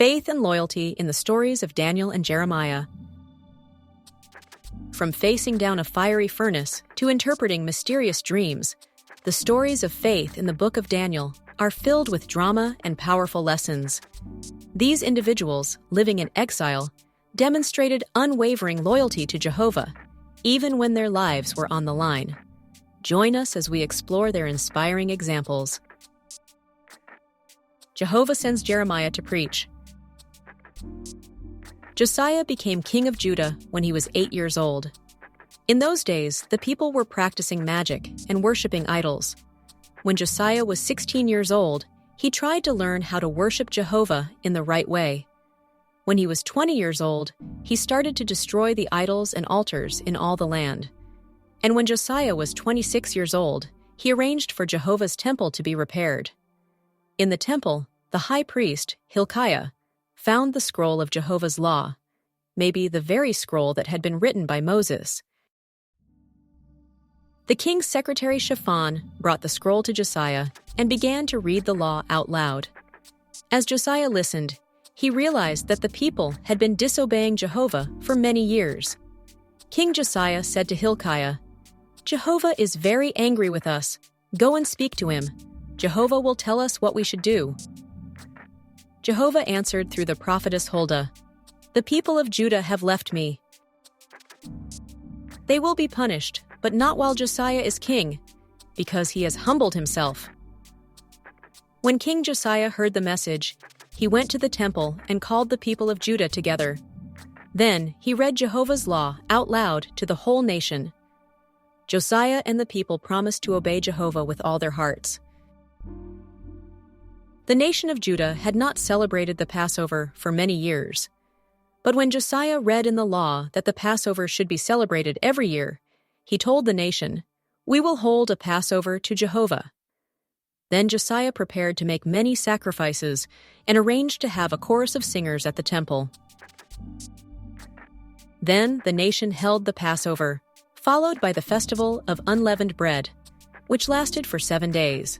Faith and loyalty in the stories of Daniel and Jeremiah. From facing down a fiery furnace to interpreting mysterious dreams, the stories of faith in the book of Daniel are filled with drama and powerful lessons. These individuals, living in exile, demonstrated unwavering loyalty to Jehovah, even when their lives were on the line. Join us as we explore their inspiring examples. Jehovah sends Jeremiah to preach. Josiah became king of Judah when he was 8 years old. In those days, the people were practicing magic and worshiping idols. When Josiah was 16 years old, he tried to learn how to worship Jehovah in the right way. When he was 20 years old, he started to destroy the idols and altars in all the land. And when Josiah was 26 years old, he arranged for Jehovah's temple to be repaired. In the temple, the high priest, Hilkiah, found the scroll of Jehovah's law, maybe the very scroll that had been written by Moses. The king's secretary Shaphan brought the scroll to Josiah and began to read the law out loud. As Josiah listened, he realized that the people had been disobeying Jehovah for many years. King Josiah said to Hilkiah, "Jehovah is very angry with us. Go and speak to him. Jehovah will tell us what we should do." Jehovah answered through the prophetess Huldah, "The people of Judah have left me. They will be punished, but not while Josiah is king, because he has humbled himself." When King Josiah heard the message, he went to the temple and called the people of Judah together. Then he read Jehovah's law out loud to the whole nation. Josiah and the people promised to obey Jehovah with all their hearts. The nation of Judah had not celebrated the Passover for many years. But when Josiah read in the law that the Passover should be celebrated every year, he told the nation, "We will hold a Passover to Jehovah." Then Josiah prepared to make many sacrifices and arranged to have a chorus of singers at the temple. Then the nation held the Passover, followed by the festival of unleavened bread, which lasted for 7 days.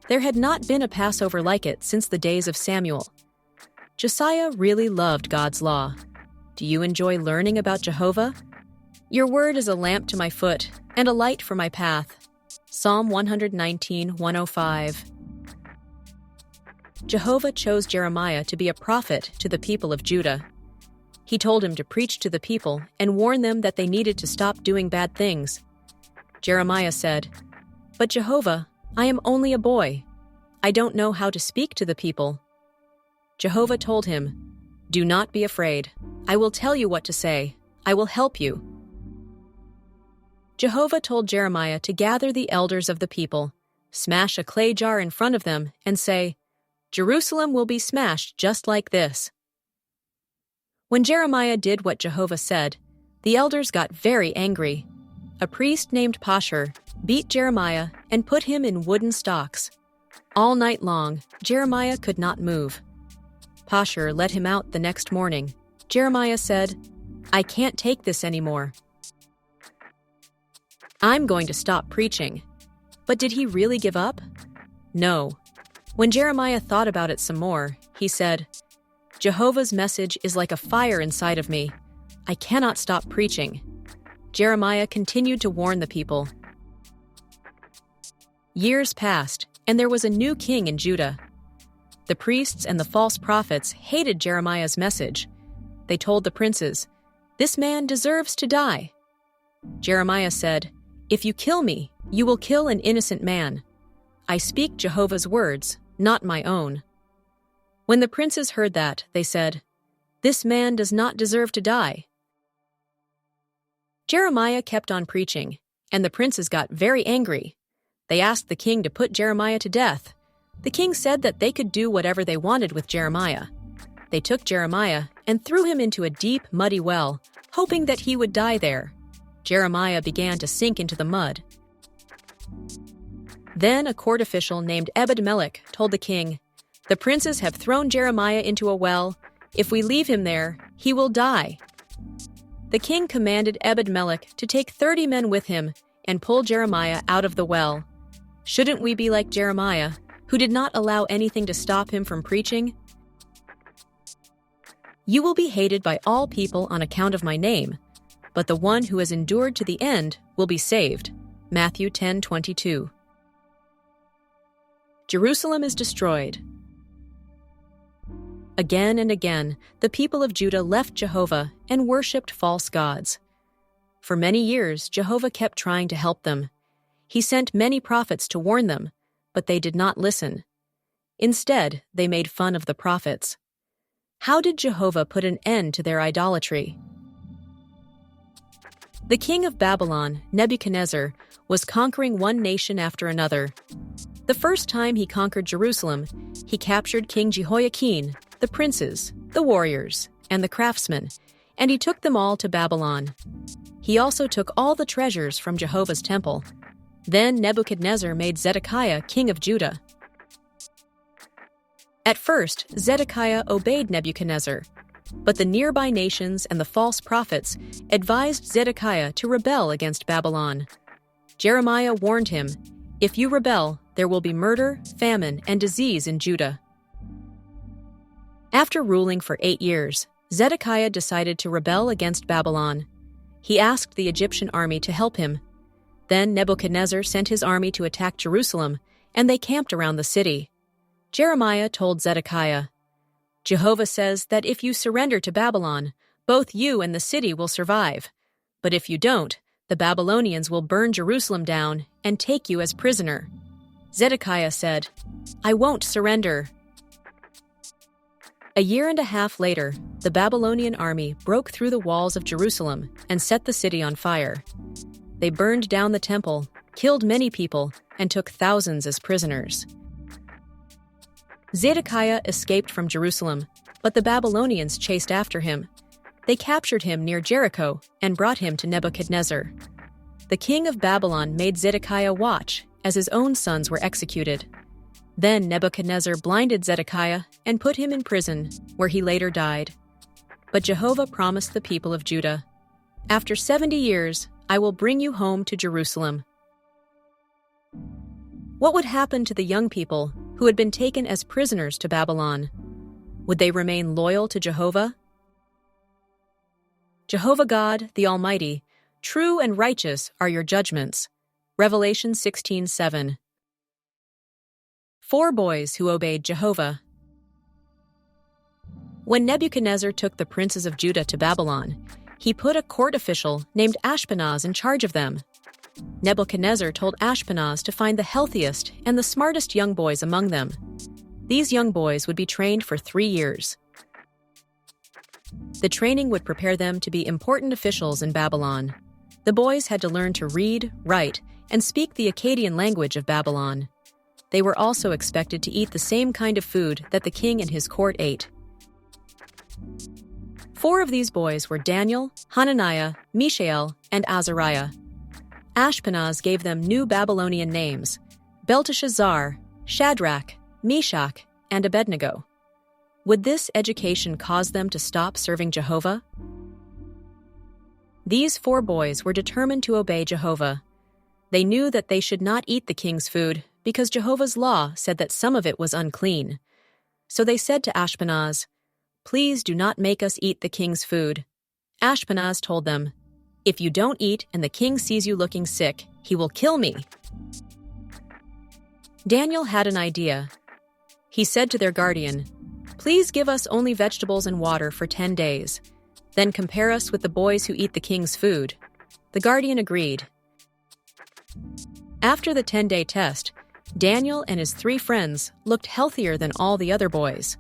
There had not been a Passover like it since the days of Samuel. Josiah really loved God's law. Do you enjoy learning about Jehovah? Your word is a lamp to my foot and a light for my path. Psalm 119:105. Jehovah chose Jeremiah to be a prophet to the people of Judah. He told him to preach to the people and warn them that they needed to stop doing bad things. Jeremiah said, "But Jehovah, I am only a boy. I don't know how to speak to the people." Jehovah told him, "Do not be afraid. I will tell you what to say. I will help you." Jehovah told Jeremiah to gather the elders of the people, smash a clay jar in front of them, and say, "Jerusalem will be smashed just like this." When Jeremiah did what Jehovah said, the elders got very angry. A priest named Pashur beat Jeremiah and put him in wooden stocks. All night long, Jeremiah could not move. Pashur let him out the next morning. Jeremiah said, "I can't take this anymore. I'm going to stop preaching." But did he really give up? No. When Jeremiah thought about it some more, he said, "Jehovah's message is like a fire inside of me. I cannot stop preaching." Jeremiah continued to warn the people. Years passed, and there was a new king in Judah. The priests and the false prophets hated Jeremiah's message. They told the princes, "This man deserves to die." Jeremiah said, "If you kill me, you will kill an innocent man. I speak Jehovah's words, not my own." When the princes heard that, they said, "This man does not deserve to die." Jeremiah kept on preaching, and the princes got very angry. They asked the king to put Jeremiah to death. The king said that they could do whatever they wanted with Jeremiah. They took Jeremiah and threw him into a deep, muddy well, hoping that he would die there. Jeremiah began to sink into the mud. Then a court official named Ebed-Melech told the king, "The princes have thrown Jeremiah into a well. If we leave him there, he will die." The king commanded Ebed-Melech to take 30 men with him and pull Jeremiah out of the well. Shouldn't we be like Jeremiah, who did not allow anything to stop him from preaching? You will be hated by all people on account of my name, but the one who has endured to the end will be saved. Matthew 10:22. Jerusalem is destroyed. Again and again, the people of Judah left Jehovah and worshipped false gods. For many years, Jehovah kept trying to help them. He sent many prophets to warn them, but they did not listen. Instead, they made fun of the prophets. How did Jehovah put an end to their idolatry? The king of Babylon, Nebuchadnezzar, was conquering one nation after another. The first time he conquered Jerusalem, he captured King Jehoiakim, the princes, the warriors, and the craftsmen, and he took them all to Babylon. He also took all the treasures from Jehovah's temple. Then Nebuchadnezzar made Zedekiah king of Judah. At first, Zedekiah obeyed Nebuchadnezzar, but the nearby nations and the false prophets advised Zedekiah to rebel against Babylon. Jeremiah warned him, "If you rebel, there will be murder, famine, and disease in Judah." After ruling for 8 years, Zedekiah decided to rebel against Babylon. He asked the Egyptian army to help him. Then Nebuchadnezzar sent his army to attack Jerusalem, and they camped around the city. Jeremiah told Zedekiah, "Jehovah says that if you surrender to Babylon, both you and the city will survive. But if you don't, the Babylonians will burn Jerusalem down and take you as prisoner." Zedekiah said, "I won't surrender." A year and a half later, the Babylonian army broke through the walls of Jerusalem and set the city on fire. They burned down the temple, killed many people, and took thousands as prisoners. Zedekiah escaped from Jerusalem, but the Babylonians chased after him. They captured him near Jericho and brought him to Nebuchadnezzar. The king of Babylon made Zedekiah watch as his own sons were executed. Then Nebuchadnezzar blinded Zedekiah and put him in prison, where he later died. But Jehovah promised the people of Judah, "After 70 years, I will bring you home to Jerusalem." What would happen to the young people who had been taken as prisoners to Babylon? Would they remain loyal to Jehovah? Jehovah God, the Almighty, true and righteous are your judgments. Revelation 16:7. 4 boys who obeyed Jehovah. When Nebuchadnezzar took the princes of Judah to Babylon, he put a court official named Ashpenaz in charge of them. Nebuchadnezzar told Ashpenaz to find the healthiest and the smartest young boys among them. These young boys would be trained for 3 years. The training would prepare them to be important officials in Babylon. The boys had to learn to read, write, and speak the Akkadian language of Babylon. They were also expected to eat the same kind of food that the king and his court ate. 4 of these boys were Daniel, Hananiah, Mishael, and Azariah. Ashpenaz gave them new Babylonian names: Belteshazzar, Shadrach, Meshach, and Abednego. Would this education cause them to stop serving Jehovah? These 4 boys were determined to obey Jehovah. They knew that they should not eat the king's food because Jehovah's law said that some of it was unclean. So they said to Ashpenaz, "Please do not make us eat the king's food." Ashpenaz told them, "If you don't eat and the king sees you looking sick, he will kill me." Daniel had an idea. He said to their guardian, "Please give us only vegetables and water for 10 days. Then compare us with the boys who eat the king's food." The guardian agreed. After the 10-day test, Daniel and his 3 friends looked healthier than all the other boys.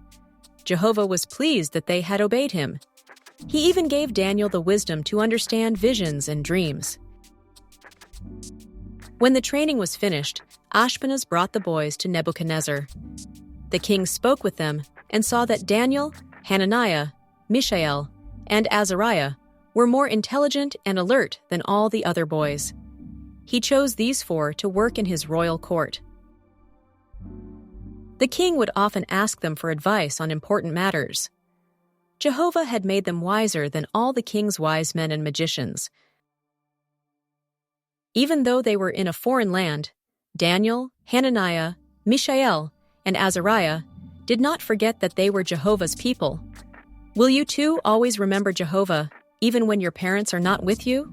Jehovah was pleased that they had obeyed him. He even gave Daniel the wisdom to understand visions and dreams. When the training was finished, Ashpenaz brought the boys to Nebuchadnezzar. The king spoke with them and saw that Daniel, Hananiah, Mishael, and Azariah were more intelligent and alert than all the other boys. He chose these 4 to work in his royal court. The king would often ask them for advice on important matters. Jehovah had made them wiser than all the king's wise men and magicians. Even though they were in a foreign land, Daniel, Hananiah, Mishael, and Azariah did not forget that they were Jehovah's people. Will you too always remember Jehovah, even when your parents are not with you?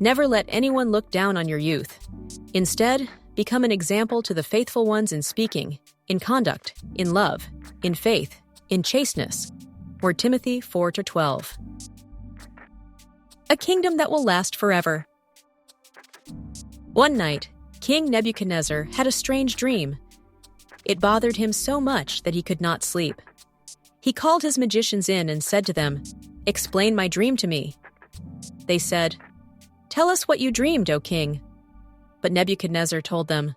Never let anyone look down on your youth. Instead, become an example to the faithful ones in speaking, in conduct, in love, in faith, in chasteness. Or Timothy 4:12. A kingdom that will last forever. One night, King Nebuchadnezzar had a strange dream. It bothered him so much that he could not sleep. He called his magicians in and said to them, "Explain my dream to me." They said, "Tell us what you dreamed, O king." But Nebuchadnezzar told them,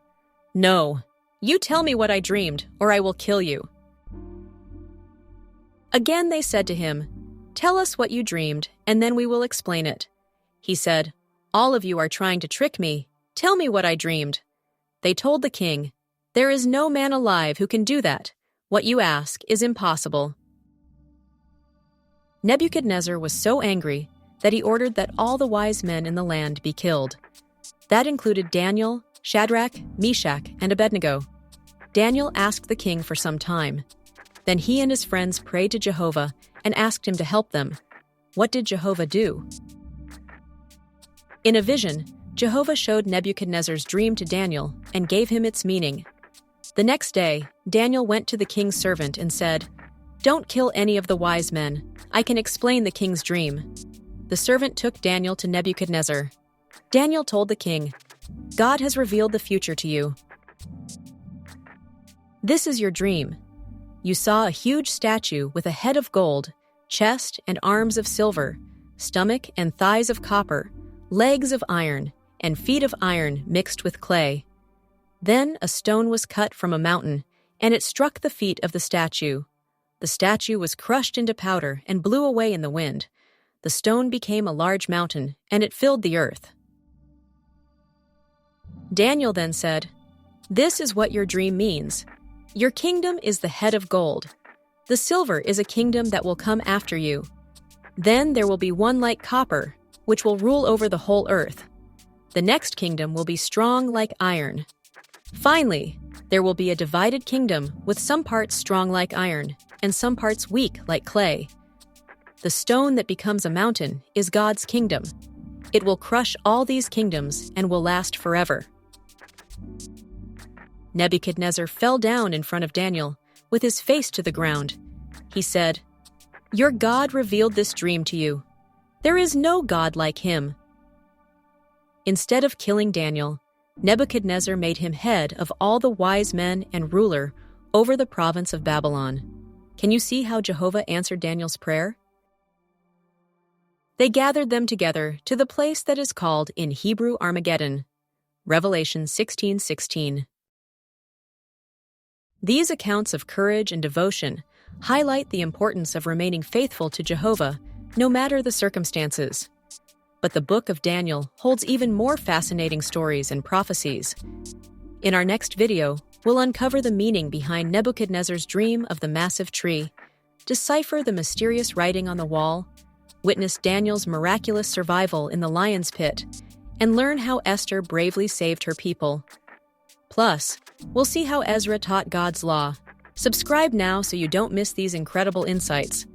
"No, you tell me what I dreamed, or I will kill you." Again they said to him, "Tell us what you dreamed, and then we will explain it." He said, "All of you are trying to trick me. Tell me what I dreamed." They told the king, "There is no man alive who can do that. What you ask is impossible." Nebuchadnezzar was so angry that he ordered that all the wise men in the land be killed. That included Daniel, Shadrach, Meshach, and Abednego. Daniel asked the king for some time. Then he and his friends prayed to Jehovah and asked him to help them. What did Jehovah do? In a vision, Jehovah showed Nebuchadnezzar's dream to Daniel and gave him its meaning. The next day, Daniel went to the king's servant and said, "Don't kill any of the wise men. I can explain the king's dream." The servant took Daniel to Nebuchadnezzar. Daniel told the king, "God has revealed the future to you. This is your dream. You saw a huge statue with a head of gold, chest and arms of silver, stomach and thighs of copper, legs of iron, and feet of iron mixed with clay. Then a stone was cut from a mountain, and it struck the feet of the statue. The statue was crushed into powder and blew away in the wind. The stone became a large mountain, and it filled the earth." Daniel then said, "This is what your dream means. Your kingdom is the head of gold. The silver is a kingdom that will come after you. Then there will be one like copper, which will rule over the whole earth. The next kingdom will be strong like iron. Finally, there will be a divided kingdom with some parts strong like iron and some parts weak like clay. The stone that becomes a mountain is God's kingdom. It will crush all these kingdoms and will last forever." Nebuchadnezzar fell down in front of Daniel, with his face to the ground. He said, "Your God revealed this dream to you. There is no God like him." Instead of killing Daniel, Nebuchadnezzar made him head of all the wise men and ruler over the province of Babylon. Can you see how Jehovah answered Daniel's prayer? They gathered them together to the place that is called in Hebrew Armageddon. Revelation 16:16. These accounts of courage and devotion highlight the importance of remaining faithful to Jehovah, no matter the circumstances. But the book of Daniel holds even more fascinating stories and prophecies. In our next video, we'll uncover the meaning behind Nebuchadnezzar's dream of the massive tree, decipher the mysterious writing on the wall, witness Daniel's miraculous survival in the lion's pit, and learn how Esther bravely saved her people. Plus, we'll see how Ezra taught God's law. Subscribe now so you don't miss these incredible insights.